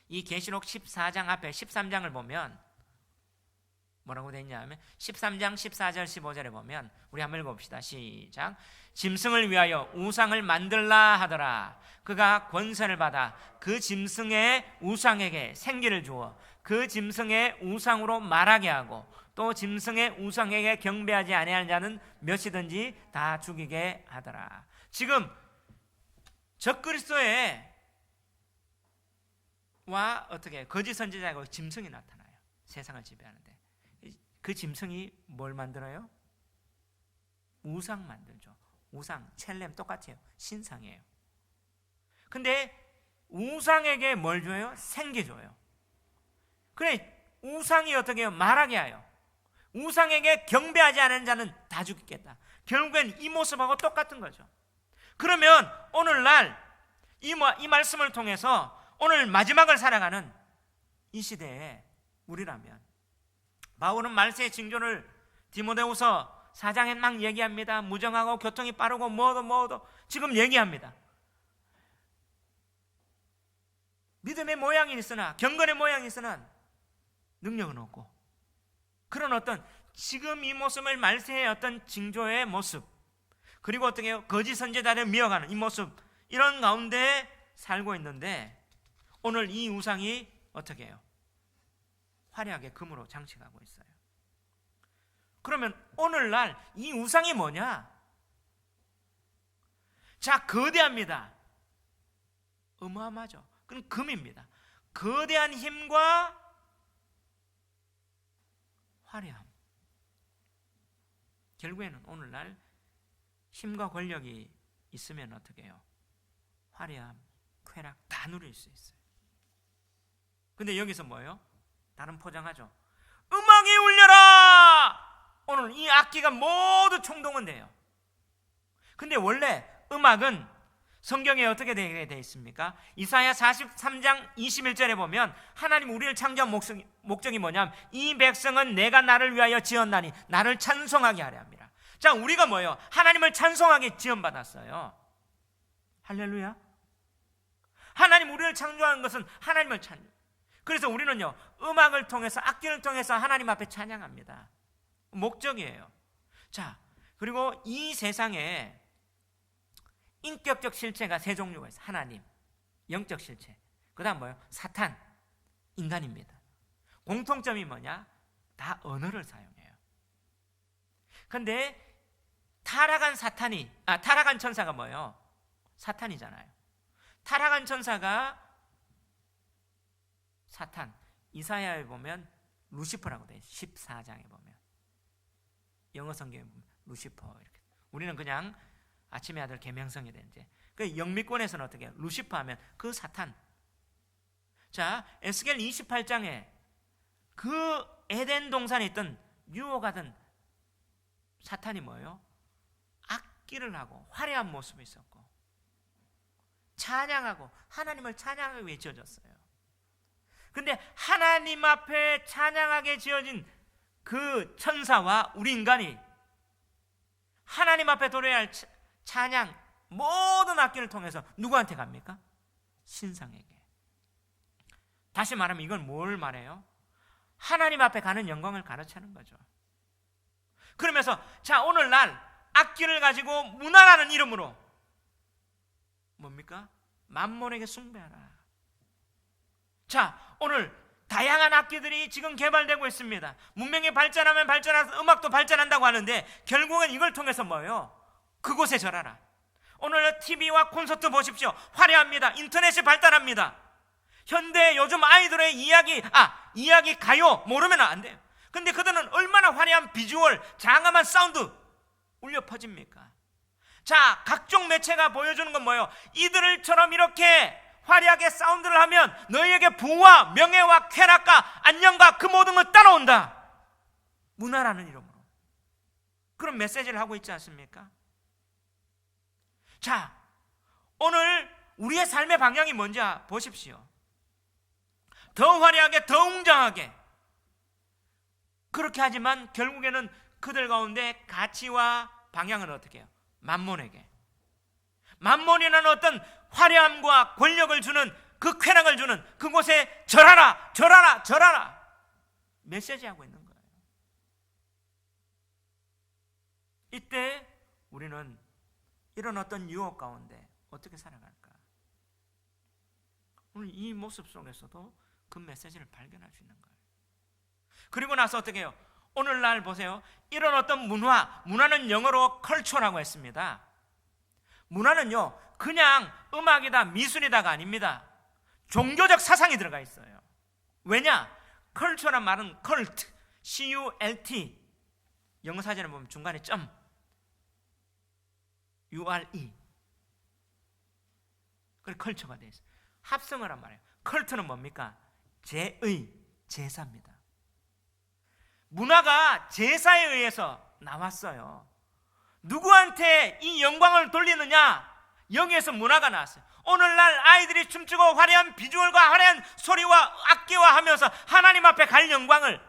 이 계시록 14장 앞에 13장을 보면 뭐라고 되어 있냐면 13장 14절 15절에 보면 우리 한번 읽어봅시다. 시작. 짐승을 위하여 우상을 만들라 하더라. 그가 권세를 받아 그 짐승의 우상에게 생기를 주어 그 짐승의 우상으로 말하게 하고 또 짐승의 우상에게 경배하지 아니하는 자는 몇이든지 다 죽이게 하더라. 지금 적그리스도의 와 어떻게 거짓 선지자고 짐승이 나타나요. 세상을 지배하는데 그 짐승이 뭘 만들어요? 우상 만들죠. 우상, 첼렘 똑같아요. 신상이에요. 근데 우상에게 뭘 줘요? 생기 줘요. 그래 우상이 어떻게 해요? 말하게 해요. 우상에게 경배하지 않은 자는 다 죽겠다. 결국엔 이 모습하고 똑같은 거죠. 그러면 오늘날 이 말씀을 통해서 오늘 마지막을 살아가는 이 시대에 우리라면, 바울은 말세의 징조를 디모데후서 4장에 막 얘기합니다. 무정하고 교통이 빠르고 뭐도 지금 얘기합니다. 믿음의 모양이 있으나 경건의 모양이 있으나 능력은 없고, 그런 어떤 지금 이 모습을 말세의 어떤 징조의 모습, 그리고 어떻게 해요? 거짓 선지자를 미워가는 이 모습, 이런 가운데 살고 있는데 오늘 이 우상이 어떻게 해요? 화려하게 금으로 장식하고 있어요. 그러면 오늘날 이 우상이 뭐냐? 자, 거대합니다. 어마어마하죠. 그건 금입니다. 거대한 힘과 화려함. 결국에는 오늘날 힘과 권력이 있으면 어떻게 해요? 화려함, 쾌락 다 누릴 수 있어요. 근데 여기서 뭐예요? 다른 포장하죠. 음악이 울려라! 오늘 이 악기가 모두 총동원 돼요. 근데 원래 음악은 성경에 어떻게 되게 되어 있습니까? 이사야 43장 21절에 보면 하나님 우리를 창조한 목적이 뭐냐면 이 백성은 내가 나를 위하여 지었나니 나를 찬송하게 하려 합니다. 자, 우리가 뭐예요? 하나님을 찬송하게 지원받았어요. 할렐루야. 하나님 우리를 창조한 것은 하나님을 그래서 우리는요 음악을 통해서, 악기를 통해서 하나님 앞에 찬양합니다. 목적이에요. 자, 그리고 이 세상에 인격적 실체가 세 종류가 있어요. 하나님, 영적 실체, 그 다음 뭐예요? 사탄, 인간입니다. 공통점이 뭐냐? 다 언어를 사용해요. 근데 타락한 천사가 뭐예요? 사탄이잖아요. 타락한 천사가 사탄, 이사야에 보면 루시퍼라고 돼요. 14장에 보면, 영어 성경에 보면 루시퍼 이렇게. 우리는 그냥 아침의 아들 계명성이 되는데, 그 영미권에서는 어떻게 해요? 루시퍼 하면 그 사탄. 자, 에스겔 28장에 그 에덴 동산에 있던 유혹하던 사탄이 뭐예요? 악기를 하고 화려한 모습이 있었고 찬양하고 하나님을 찬양하기 위해 지어졌어요. 근데 하나님 앞에 찬양하게 지어진 그 천사와 우리 인간이 하나님 앞에 드려야 할 찬양 모든 악기를 통해서 누구한테 갑니까? 신상에게. 다시 말하면 이건 뭘 말해요? 하나님 앞에 가는 영광을 가르치는 거죠. 그러면서 자, 오늘날 악기를 가지고 문화라는 이름으로 뭡니까? 만몬에게 숭배하라. 자, 오늘 다양한 악기들이 지금 개발되고 있습니다. 문명이 발전하면 발전해서 음악도 발전한다고 하는데 결국은 이걸 통해서 뭐예요? 그곳에 절하라. 오늘 TV와 콘서트 보십시오. 화려합니다. 인터넷이 발달합니다. 현대 요즘 아이들의 이야기 가요 모르면 안 돼요. 근데 그들은 얼마나 화려한 비주얼, 장엄한 사운드 울려 퍼집니까? 자, 각종 매체가 보여주는 건 뭐예요? 이들처럼 이렇게 화려하게 사운드를 하면 너희에게 부와 명예와 쾌락과 안녕과 그 모든 걸 따라온다. 문화라는 이름으로 그런 메시지를 하고 있지 않습니까? 자, 오늘 우리의 삶의 방향이 뭔지 보십시오. 더 화려하게, 더 웅장하게 그렇게 하지만 결국에는 그들 가운데 가치와 방향은 어떻게 해요? 만몬에게. 만몬이라는 어떤 화려함과 권력을 주는 그 쾌락을 주는 그곳에 절하라, 절하라, 절하라 메시지하고 있는 거예요. 이때 우리는 이런 어떤 유혹 가운데 어떻게 살아갈까? 오늘 이 모습 속에서도 그 메시지를 발견할 수 있는 거예요. 그리고 나서 어떻게 해요? 오늘날 보세요. 이런 어떤 문화는 영어로 컬처라고 했습니다. 문화는요, 그냥 음악이다, 미술이다가 아닙니다. 종교적 사상이 들어가 있어요. 왜냐? 컬처란 말은 컬트, C-U-L-T. 영어 사전에 보면 중간에 점, U-R-E. 그래 컬처가 되어 있어요. 합성을 한 말이에요. 컬트는 뭡니까? 제사입니다. 문화가 제사에 의해서 나왔어요. 누구한테 이 영광을 돌리느냐? 여기에서 문화가 나왔어요. 오늘날 아이들이 춤추고 화려한 비주얼과 화려한 소리와 악기와 하면서 하나님 앞에 갈 영광을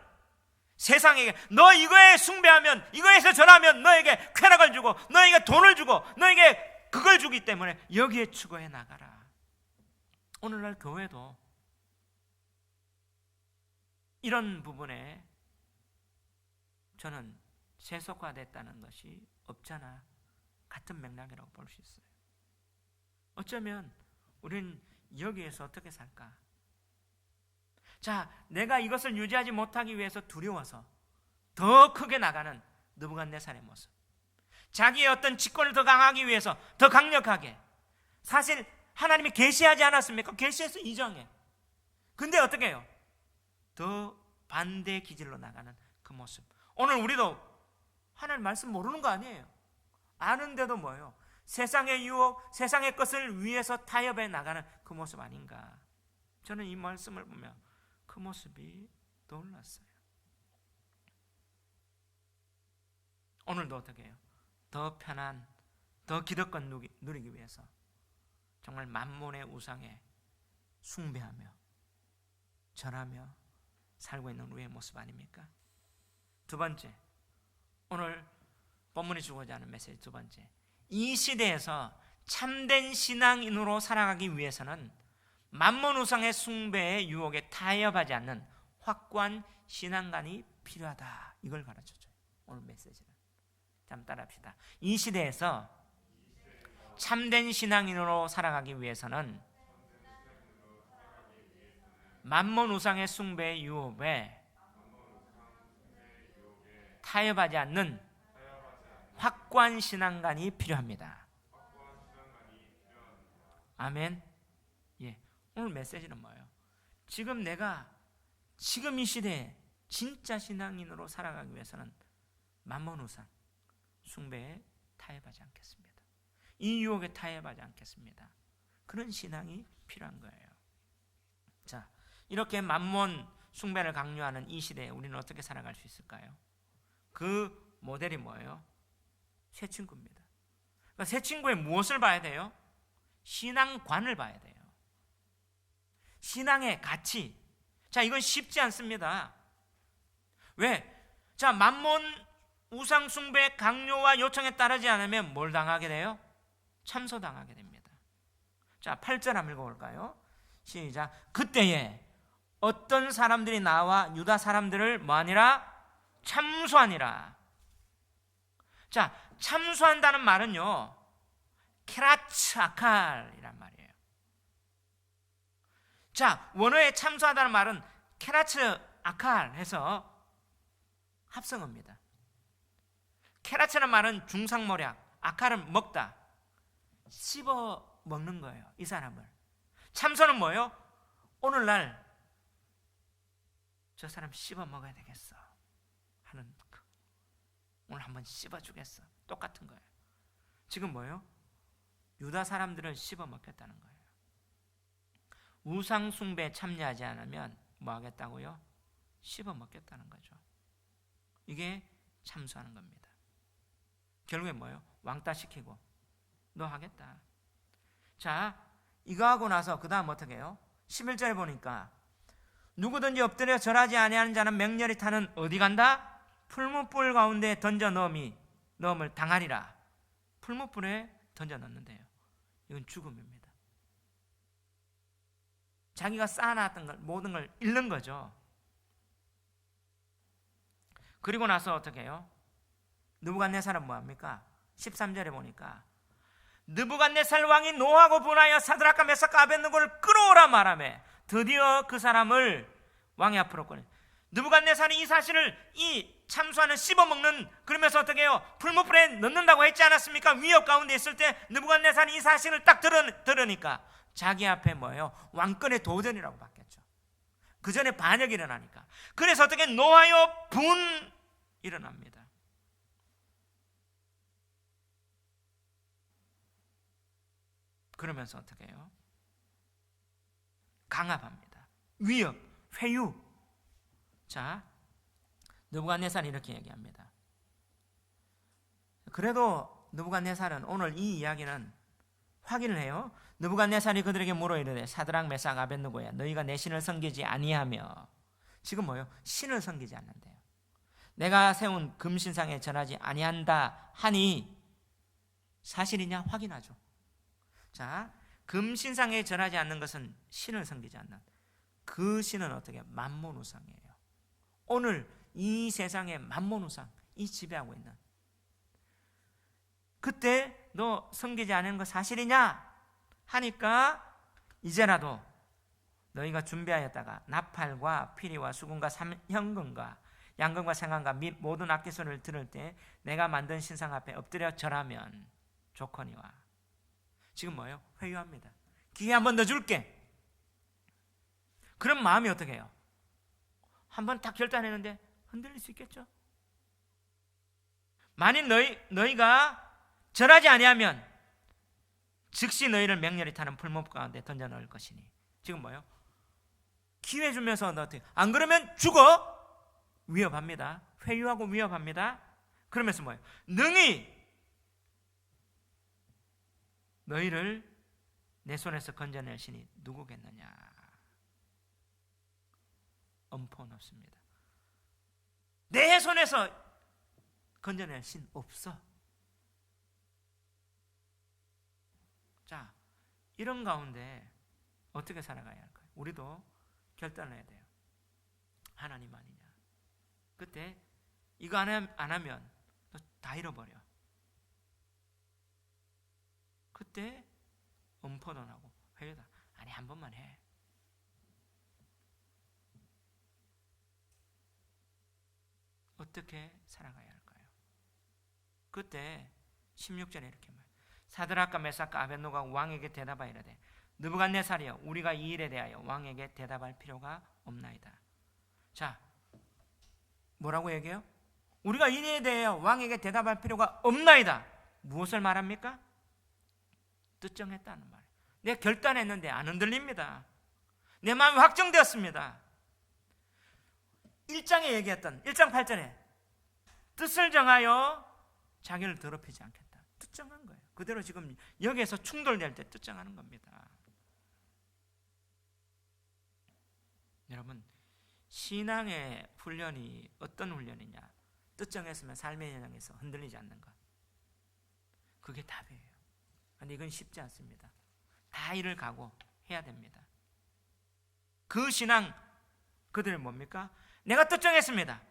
세상에게, 너 이거에 숭배하면, 이거에서 절하면 너에게 쾌락을 주고 너에게 돈을 주고 너에게 그걸 주기 때문에 여기에 추구해 나가라. 오늘날 교회도 이런 부분에 저는 세속화됐다는 것이 없잖아 같은 맥락이라고 볼 수 있어요. 어쩌면 우리는 여기에서 어떻게 살까? 자, 내가 이것을 유지하지 못하기 위해서 두려워서 더 크게 나가는 느부갓네살의 모습, 자기의 어떤 직권을 더 강하기 위해서 더 강력하게, 사실 하나님이 계시하지 않았습니까? 계시해서 이정해. 근데 어떻게 해요? 더 반대 기질로 나가는 그 모습. 오늘 우리도 하나님 말씀 모르는 거 아니에요. 아는데도 뭐예요? 세상의 유혹, 세상의 것을 위해서 타협해 나가는 그 모습 아닌가. 저는 이 말씀을 보면 그 모습이 떠올랐어요. 오늘도 어떻게 해요? 더 편한, 더 기득권 누리기 위해서 정말 만몬의 우상에 숭배하며 절하며 살고 있는 우리의 모습 아닙니까? 두 번째, 오늘 본문이 주고자 하는 메시지 두 번째, 이 시대에서 참된 신앙인으로 살아가기 위해서는 만몬 우상의 숭배의 유혹에 타협하지 않는 확고한 신앙관이 필요하다. 이걸 가르쳐줘요, 오늘 메시지는. 잠깐 따라합시다. 이 시대에서 참된 신앙인으로 살아가기 위해서는 만몬 우상의 숭배의 유혹에 타협하지 않는 확고한 신앙관이 필요합니다. 아멘. 예. 오늘 메시지는 뭐예요? 지금 내가 지금 이 시대에 진짜 신앙인으로 살아가기 위해서는 만몬 우상 숭배에 타협하지 않겠습니다. 이 유혹에 타협하지 않겠습니다. 그런 신앙이 필요한 거예요. 자, 이렇게 만몬 숭배를 강요하는 이 시대에 우리는 어떻게 살아갈 수 있을까요? 그 모델이 뭐예요? 새 친구입니다. 그러니까 새 친구의 무엇을 봐야 돼요? 신앙관을 봐야 돼요. 신앙의 가치. 자, 이건 쉽지 않습니다. 왜? 자, 만몬 우상 숭배 강요와 요청에 따르지 않으면 뭘 당하게 돼요? 참소당하게 됩니다. 자, 8절 한번 읽어볼까요? 시작. 그때에 어떤 사람들이 나와 유다 사람들을 뭐하니라? 참소하니라. 자, 참소한다는 말은요, 케라츠 아칼이란 말이에요. 자, 원어에 참소하다는 말은 케라츠 아칼 해서 합성어입니다. 케라츠라는 말은 중상모략, 아칼은 먹다, 씹어 먹는 거예요, 이 사람을. 참소는 뭐예요? 오늘날 저 사람 씹어 먹어야 되겠어 하는 거. 오늘 한번 씹어 주겠어. 똑같은 거예요. 지금 뭐예요? 유다 사람들을 씹어 먹겠다는 거예요. 우상 숭배에 참여하지 않으면 뭐 하겠다고요? 씹어 먹겠다는 거죠. 이게 참소하는 겁니다. 결국에 뭐예요? 왕따 시키고 너 하겠다. 자, 이거 하고 나서 그 다음 어떻게 해요? 11절에 보니까 누구든지 엎드려 절하지 아니하는 자는 맹렬히 타는 어디 간다? 풀무불 가운데 던져 넣음을 당하리라. 풀무불에 던져 넣는데요. 이건 죽음입니다. 자기가 쌓아놨던 걸, 모든 걸 잃는 거죠. 그리고 나서 어떻게 해요? 느부갓네살은 뭐합니까? 13절에 보니까 느부갓네살 왕이 노하고 분하여 사드락과 메삭과 아벳느고를 끌어오라 말하며 드디어 그 사람을 왕의 앞으로 꺼내. 느부갓네살이 이 사실을, 이 참소하는 씹어먹는, 그러면서 어떻게 해요? 풀무불에 넣는다고 했지 않았습니까? 위협 가운데 있을 때 느부갓네살이 이 사실을 딱 들으니까 자기 앞에 뭐예요? 왕권의 도전이라고 바뀌었죠. 그 전에 반역이 일어나니까. 그래서 어떻게 노하여 분 일어납니다. 그러면서 어떻게 해요? 강압합니다. 위협, 회유. 자, 느부갓네살이 이렇게 얘기합니다. 그래도 느부갓네살은 오늘 이 이야기는 확인을 해요. 느부갓네살이 그들에게 물어 이르되 사드락 메삭 아벳느고야 너희가 내 신을 섬기지 아니하며. 지금 뭐예요? 신을 섬기지 않는데요. 내가 세운 금신상에 절하지 아니한다 하니 사실이냐 확인하죠. 자, 금신상에 절하지 않는 것은 신을 섬기지 않는, 그 신은 어떻게? 만몬 우상이에요. 오늘 이 세상의 만몬 우상, 이 지배하고 있는. 그때 너 섬기지 않은 거 사실이냐 하니까 이제라도 너희가 준비하였다가 나팔과 피리와 수금과 현금과 양금과 생강과 및 모든 악기 소리를 들을 때 내가 만든 신상 앞에 엎드려 절하면 좋거니와. 지금 뭐예요? 회유합니다. 기회 한 번 더 줄게. 그런 마음이 어떻게 해요? 한번 딱 결단했는데 흔들릴 수 있겠죠? 만일 너희가 절하지 아니하면 즉시 너희를 맹렬히 타는 풀무불 가운데 던져 넣을 것이니. 지금 뭐예요? 기회 주면서 너 어떻게? 안 그러면 죽어. 위협합니다. 회유하고 위협합니다. 그러면서 뭐예요? 능히 너희를 내 손에서 건져낼 신이 누구겠느냐? 엄포는 없습니다. 내 손에서 건져낼 신 없어. 자, 이런 가운데 어떻게 살아가야 할까요? 우리도 결단을 해야 돼요. 하나님 아니냐? 그때 이거 안 하면 너 다 잃어버려. 그때 엄포도 나고 회유다. 아니, 한 번만 해. 어떻게 살아가야 할까요? 그때 16절에 이렇게 말해요. 사드락과 메삭과 아벳노가 왕에게 대답하여 이르되 느부갓네살이여, 우리가 이 일에 대하여 왕에게 대답할 필요가 없나이다. 자, 뭐라고 얘기해요? 우리가 이 일에 대하여 왕에게 대답할 필요가 없나이다. 무엇을 말합니까? 뜻정했다는 말이에요. 내가 결단했는데 안 흔들립니다. 내 마음이 확정되었습니다. 1장에 얘기했던 1장 8절에 뜻을 정하여 자기를 더럽히지 않겠다. 뜻정한 거예요. 그대로 지금 여기에서 충돌될 때 뜻정하는 겁니다. 여러분, 신앙의 훈련이 어떤 훈련이냐? 뜻정했으면 삶의 현장에서 흔들리지 않는 것, 그게 답이에요. 그런데 이건 쉽지 않습니다. 다 일을 각오해야 됩니다. 그 신앙, 그들은 뭡니까? 내가 뜻정했습니다.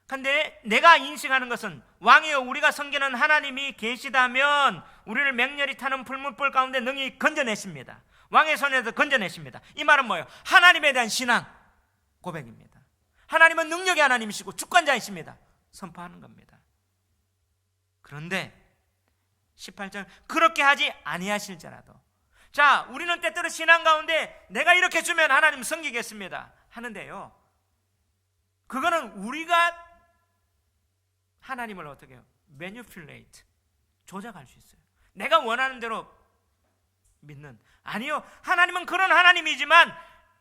근데 내가 인식하는 것은 왕이여, 우리가 섬기는 하나님이 계시다면 우리를 맹렬히 타는 풀무불 가운데 능히 건져내십니다. 왕의 손에서 건져내십니다. 이 말은 뭐예요? 하나님에 대한 신앙 고백입니다. 하나님은 능력의 하나님이시고 주권자이십니다. 선포하는 겁니다. 그런데 18절, 그렇게 하지 아니하실지라도, 자, 우리는 때때로 신앙 가운데 내가 이렇게 주면 하나님 섬기겠습니다 하는데요, 그거는 우리가 하나님을 어떻게 해요? 매니플레이트, 조작할 수 있어요. 내가 원하는 대로 믿는. 아니요, 하나님은 그런 하나님이지만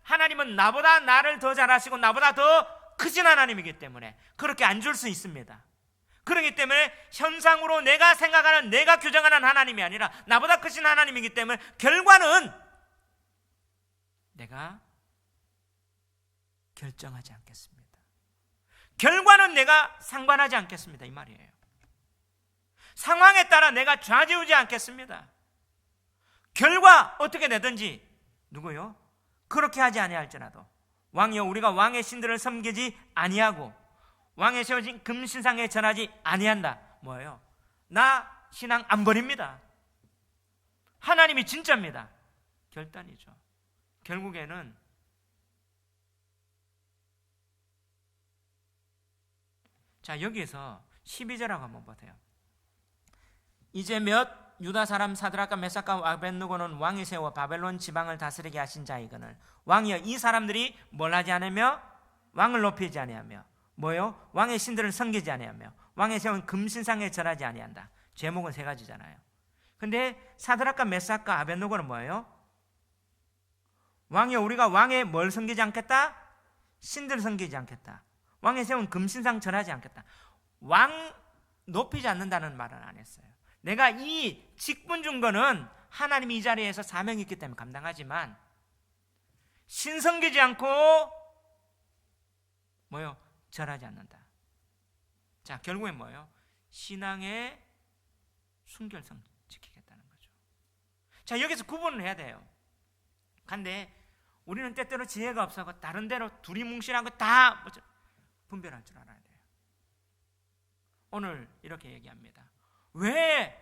하나님은 나보다 나를 더 잘하시고 나보다 더 크신 하나님이기 때문에 그렇게 안 줄 수 있습니다. 그렇기 때문에 현상으로 내가 생각하는, 내가 규정하는 하나님이 아니라 나보다 크신 하나님이기 때문에 결과는 내가 결정하지 않겠습니다. 결과는 내가 상관하지 않겠습니다, 이 말이에요. 상황에 따라 내가 좌지우지 않겠습니다. 결과 어떻게 되든지, 누구요? 그렇게 하지 아니할지라도 왕이여, 우리가 왕의 신들을 섬기지 아니하고 왕의 세워진 금신상에 전하지 아니한다. 뭐예요? 나 신앙 안 버립니다. 하나님이 진짜입니다. 결단이죠. 결국에는 자, 여기에서 12절하고 한번 보세요. 이제 몇 유다 사람 사드락과 메삭과 아벳느고는 왕이 세워 바벨론 지방을 다스리게 하신 자이거늘 왕이여, 이 사람들이 뭘 하지 않으며 왕을 높이지 아니하며 뭐요? 왕의 신들을 섬기지 아니하며 왕의 세운 금신상에 절하지 아니한다. 제목은 세 가지잖아요. 근데 사드락과 메삭과 아벳느고는 뭐예요? 왕이여, 우리가 왕의 뭘 섬기지 않겠다? 신들을 섬기지 않겠다. 왕의 세운 금신상 절하지 않겠다. 왕 높이지 않는다는 말은 안 했어요. 내가 이 직분 준 거는 하나님이 이 자리에서 사명이 있기 때문에 감당하지만 신 섬기지 않고 뭐요? 절하지 않는다. 자, 결국엔 뭐예요? 신앙의 순결성 지키겠다는 거죠. 자, 여기서 구분을 해야 돼요. 근데 우리는 때때로 지혜가 없어서 다른 데로 두리뭉실한 거 다 분별할 줄 알아야 돼요. 오늘 이렇게 얘기합니다. 왜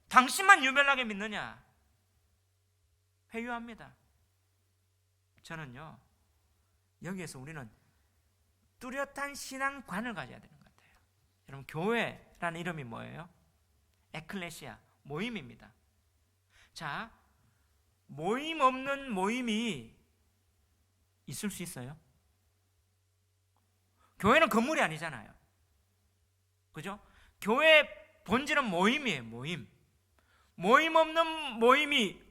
당신만 유별나게 믿느냐? 회유합니다. 저는요, 여기에서 우리는 뚜렷한 신앙관을 가져야 되는 것 같아요. 여러분, 교회라는 이름이 뭐예요? 에클레시아, 모임입니다. 자, 모임 없는 모임이 있을 수 있어요? 교회는 건물이 아니잖아요. 그죠? 교회 본질은 모임이에요. 모임. 모임 없는 모임이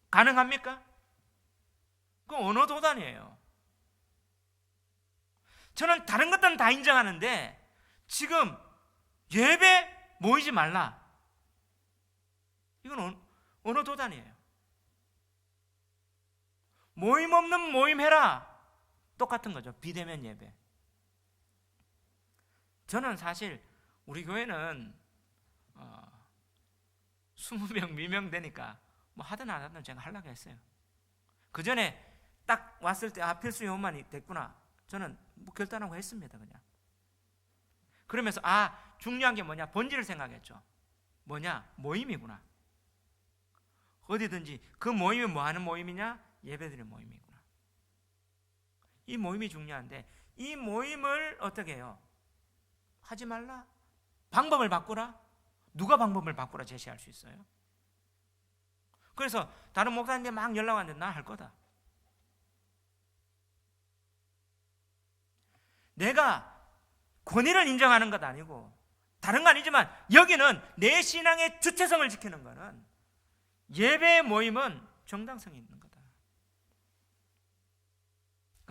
가능합니까? 그건 언어 도단이에요. 저는 다른 것들은 다 인정하는데 지금 예배 모이지 말라, 이건 언어 도단이에요. 모임 없는 모임 해라, 똑같은 거죠. 비대면 예배. 저는 사실 우리 교회는 20명 미명되니까 뭐 하든 안 하든 제가 하려고 했어요. 그 전에 딱 왔을 때 필수 요원만이 됐구나, 저는 뭐 결단하고 했습니다. 그냥 그러면서 중요한 게 뭐냐, 본질을 생각했죠. 뭐냐, 모임이구나. 어디든지 그 모임이 뭐 하는 모임이냐? 예배드리는 모임이구나. 이 모임이 중요한데 이 모임을 어떻게 해요? 하지 말라. 방법을 바꾸라. 누가 방법을 바꾸라 제시할 수 있어요? 그래서 다른 목사님들 막 연락 왔는데 나 할 거다. 내가 권위를 인정하는 것 아니고 다른 거 아니지만 여기는 내 신앙의 주체성을 지키는 거는 예배 모임은 정당성이 있는 거다.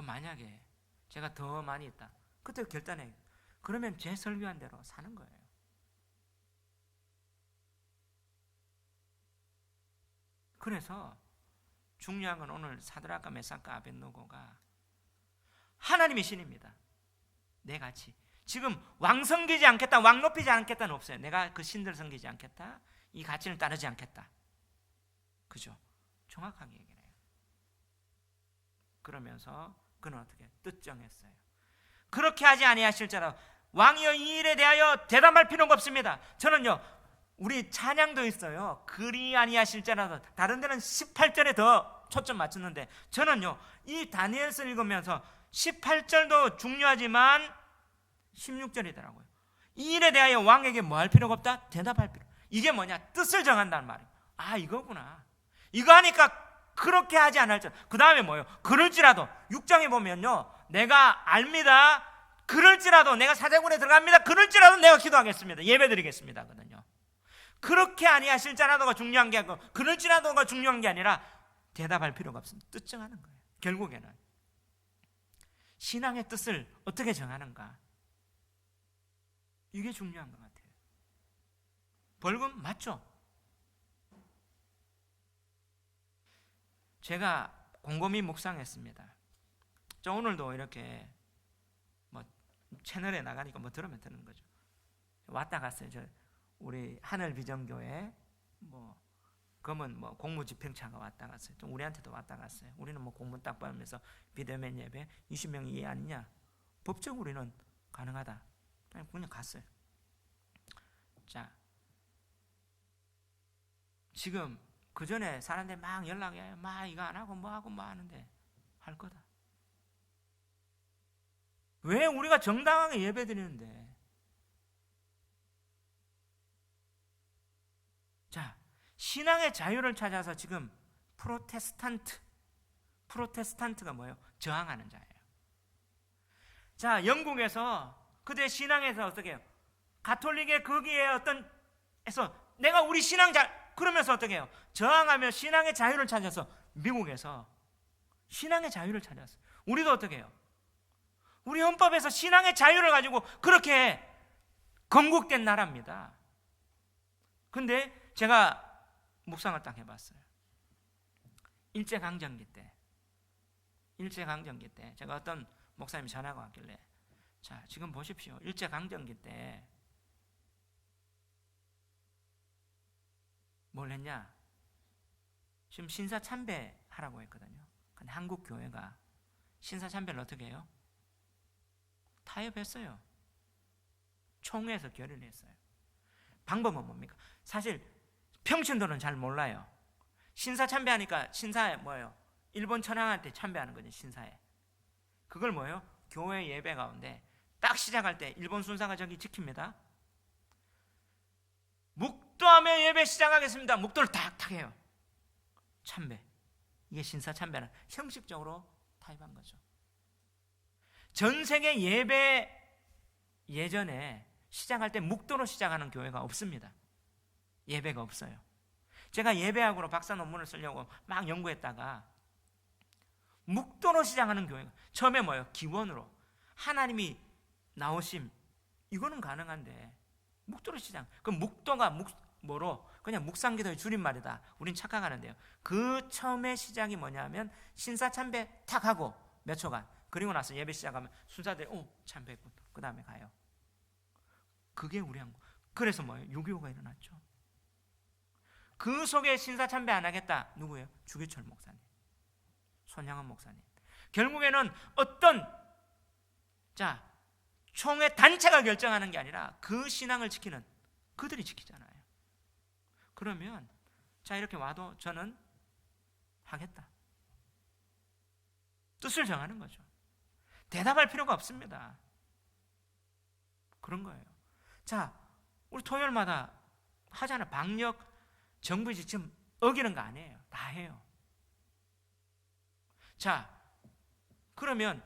만약에 제가 더 많이 있다. 그때 결단해. 그러면 제 설교한 대로 사는 거예요. 그래서 중요한 건 오늘 사드락과 메삭과 아벳노고가 하나님의 신입니다. 내 가치. 지금 왕 섬기지 않겠다, 왕 높이지 않겠다는 없어요. 내가 그 신들 섬기지 않겠다, 이 가치를 따르지 않겠다. 그죠? 정확하게 얘기해요. 그러면서 그는 어떻게 뜻정했어요. 그렇게 하지 아니하실지라도 왕이여 이 일에 대하여 대담할 필요가 없습니다. 저는요, 우리 찬양도 있어요. 그리 아니하실지라도. 다른 데는 18절에 더 초점 맞췄는데 저는요, 이 다니엘서 읽으면서 18절도 중요하지만 16절이더라고요. 이 일에 대하여 왕에게 뭐 할 필요가 없다? 대답할 필요. 이게 뭐냐? 뜻을 정한다는 말이에요. 아, 이거구나. 이거 하니까 그렇게 하지 않을지. 그 다음에 뭐예요? 그럴지라도 6장에 보면요, 내가 압니다. 그럴지라도 내가 사제군에 들어갑니다. 그럴지라도 내가 기도하겠습니다. 예배드리겠습니다. 거든요. 그렇게 아니하실지라도가 중요한 게 아니고 그럴지라도가 중요한 게 아니라 대답할 필요가 없습니다. 뜻 정하는 거예요. 결국에는 신앙의 뜻을 어떻게 정하는가, 이게 중요한 것 같아요. 벌금 맞죠? 제가 곰곰이 묵상했습니다. 저 오늘도 이렇게 뭐 채널에 나가니까 뭐 들으면 되는 거죠. 왔다 갔어요. 저 우리 하늘비전교회 뭐 검은 뭐 공무집행차가 왔다 갔어요. 또 우리한테도 왔다 갔어요. 우리는 뭐 공문 딱 받으면서 비대면 예배 20명 이해 아니냐? 법적 우리는 가능하다. 그냥 갔어요. 자, 지금 그 전에 사람들이 막 연락해요. 막 이거 안 하고 뭐 하고 뭐 하는데 할 거다. 왜 우리가 정당하게 예배 드리는데? 자, 신앙의 자유를 찾아서 지금 프로테스탄트가 뭐예요? 저항하는 자예요. 자, 영국에서 그들의 신앙에서 어떻게 해요? 가톨릭의 거기에 어떤 에서 내가 우리 신앙 그러면서 어떻게 해요? 저항하며 신앙의 자유를 찾아서 미국에서 신앙의 자유를 찾았어요. 우리도 어떻게 해요? 우리 헌법에서 신앙의 자유를 가지고 그렇게 건국된 나라입니다. 근데 제가 묵상을 딱 해봤어요. 일제강점기 때 제가 어떤 목사님이 전화가 왔길래, 자, 지금 보십시오. 일제강점기 때 뭘 했냐? 지금 신사참배 하라고 했거든요. 근데 한국 교회가 신사참배를 어떻게 해요? 타협했어요. 총회에서 결의했어요. 방법은 뭡니까? 사실 평신도는 잘 몰라요. 신사 참배하니까 신사에 뭐예요? 일본 천황한테 참배하는 거죠. 신사에. 그걸 뭐예요? 교회 예배 가운데 딱 시작할 때 일본 순사가 저기 지킵니다. 묵도하며 예배 시작하겠습니다. 묵도를 탁탁 해요. 참배. 이게 신사 참배는 형식적으로 타입한 거죠. 전 세계 예배 예전에 시작할 때 묵도로 시작하는 교회가 없습니다. 예배가 없어요. 제가 예배학으로 박사 논문을 쓰려고 막 연구했다가 묵도로 시작하는 교회가 처음에 뭐예요? 기원으로 하나님이 나오심, 이거는 가능한데 묵도로 시작. 그럼 묵도가 뭐로? 그냥 묵상기도의 줄임말이다. 우린 착각하는데요. 그 처음에 시작이 뭐냐면 신사참배 탁 하고 몇 초간, 그리고 나서 예배 시작하면 순사들이 참배했군. 그 다음에 가요. 그게 우리 한국. 그래서 뭐예요? 6.25가 일어났죠. 그 속에 신사참배 안 하겠다. 누구예요? 주기철 목사님, 손양원 목사님. 결국에는 어떤 총회 단체가 결정하는 게 아니라 그 신앙을 지키는 그들이 지키잖아요. 그러면 이렇게 와도 저는 하겠다. 뜻을 정하는 거죠. 대답할 필요가 없습니다. 그런 거예요. 자, 우리 토요일마다 하잖아요. 방역 정부 지침 어기는 거 아니에요. 다 해요. 자, 그러면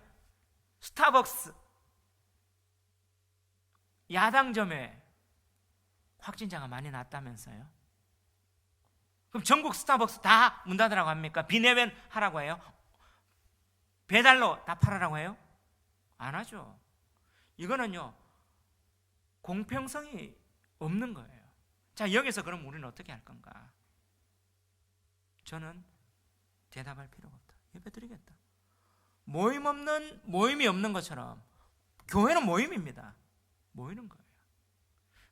스타벅스 야당점에 확진자가 많이 났다면서요? 그럼 전국 스타벅스 다 문 닫으라고 합니까? 비내면 하라고 해요? 배달로 다 팔으라고 해요? 안 하죠. 이거는요, 공평성이 없는 거예요. 자, 여기서 그럼 우리는 어떻게 할 건가? 저는 대답할 필요가 없다. 예배 드리겠다. 모임이 없는 것처럼 교회는 모임입니다. 모이는 거예요.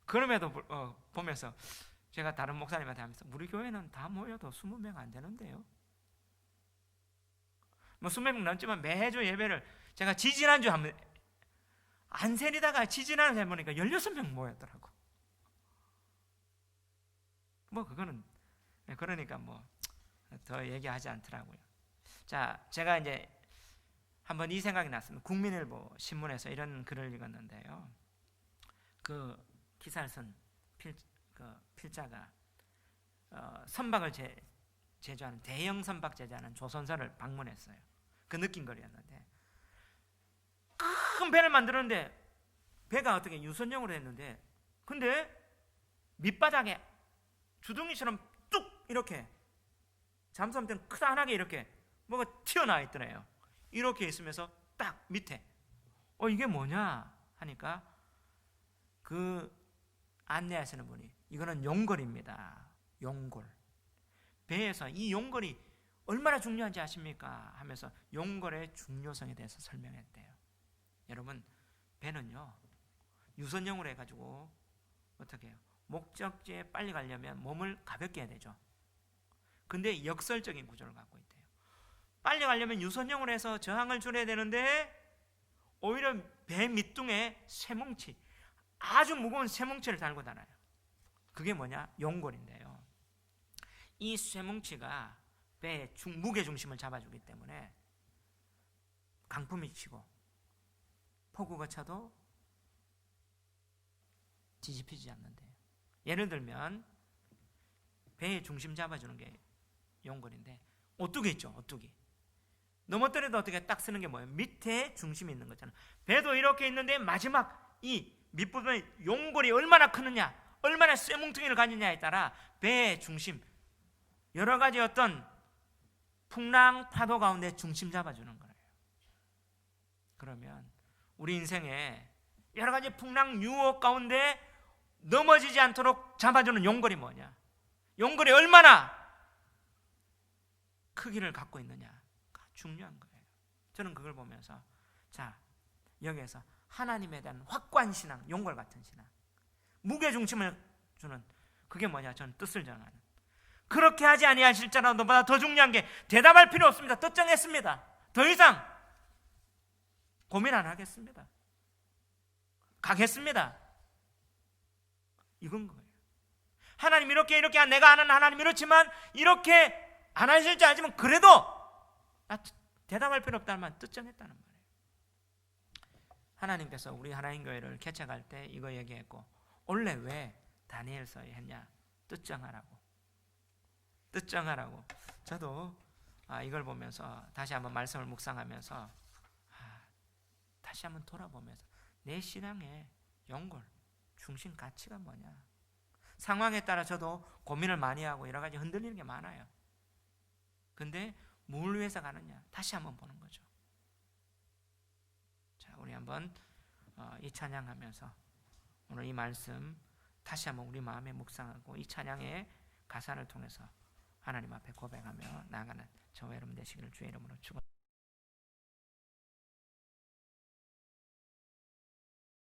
그럼에도 보면서 제가 다른 목사님한테 하면서 우리 교회는 다 모여도 20명 안 되는데요. 뭐 20명 넘지만 매주 예배를 제가 지지난주 하면 안센이다가 지지난주 해보니까 16명 모였더라고. 뭐 그거는 그러니까 뭐 더 얘기하지 않더라고요. 자, 제가 이제 한번 이 생각이 났습니다. 국민일보 신문에서 이런 글을 읽었는데요. 그 기사를 쓴 필자가 선박을 제조하는 대형 선박 제조하는 조선사를 방문했어요. 그 느낌거리였는데 큰 배를 만드는데 배가 어떻게 유선형으로 했는데 근데 밑바닥에 주둥이처럼 뚝 이렇게 잠수함 때는 크다하게 이렇게 뭐가 튀어나와 있더래요. 이렇게 있으면서 딱 밑에 이게 뭐냐 하니까 그 안내하시는 분이 이거는 용골입니다. 용골. 배에서 이 용골이 얼마나 중요한지 아십니까? 하면서 용골의 중요성에 대해서 설명했대요. 여러분, 배는요 유선형으로 해가지고 어떻게 해요? 목적지에 빨리 가려면 몸을 가볍게 해야 되죠. 근데 역설적인 구조를 갖고 있대요. 빨리 가려면 유선형으로 해서 저항을 줄여야 되는데 오히려 배 밑둥에 쇠뭉치, 아주 무거운 쇠뭉치를 달고 다녀요. 그게 뭐냐? 용골인데요. 이 쇠뭉치가 배의 무게 중심을 잡아주기 때문에 강풍이 치고 폭우가 쳐도 뒤집히지 않는데요. 예를 들면 배의 중심 잡아주는 게 용골인데 오뚜기 있죠. 오뚜기. 넘어뜨려도 어떻게 딱 쓰는 게 뭐예요? 밑에 중심이 있는 거잖아요. 배도 이렇게 있는데 마지막 이 밑부분에 용골이 얼마나 크느냐, 얼마나 쇠뭉퉁이를 가지냐에 따라 배의 중심, 여러 가지 어떤 풍랑 파도 가운데 중심 잡아주는 거예요. 그러면 우리 인생에 여러 가지 풍랑 유혹 가운데 넘어지지 않도록 잡아주는 용골이 뭐냐? 용골이 얼마나 크기를 갖고 있느냐가 중요한 거예요. 저는 그걸 보면서 자, 여기에서 하나님에 대한 확고한 신앙, 용골 같은 신앙, 무게중심을 주는 그게 뭐냐? 저는 뜻을 정하는. 그렇게 하지 아니하실지라도 보다 더 중요한 게 대답할 필요 없습니다. 뜻 정했습니다. 더 이상 고민 안 하겠습니다. 가겠습니다. 이건 거예요. 하나님 이렇게 내가 아는 하나님 이렇지만 이렇게 안 하실지 알지만 그래도 나 대답할 필요 없다는 말 뜻 정했다는 말이에요. 하나님께서 우리 하나님 교회를 개척할 때 이거 얘기했고 원래 왜 다니엘서에 했냐? 뜻 정하라고. 뜻 정하라고. 저도 이걸 보면서 다시 한번 말씀을 묵상하면서 다시 한번 돌아보면서 내 신앙의 용골, 중심 가치가 뭐냐? 상황에 따라 저도 고민을 많이 하고 여러 가지 흔들리는 게 많아요. 근데 뭘 위해서 가느냐? 다시 한번 보는 거죠. 자, 우리 한번 이 찬양하면서 오늘 이 말씀 다시 한번 우리 마음에 묵상하고 이 찬양의 가사를 통해서 하나님 앞에 고백하며 나아가는 저와 여러분 되시기를 주의 이름으로 축원합니다.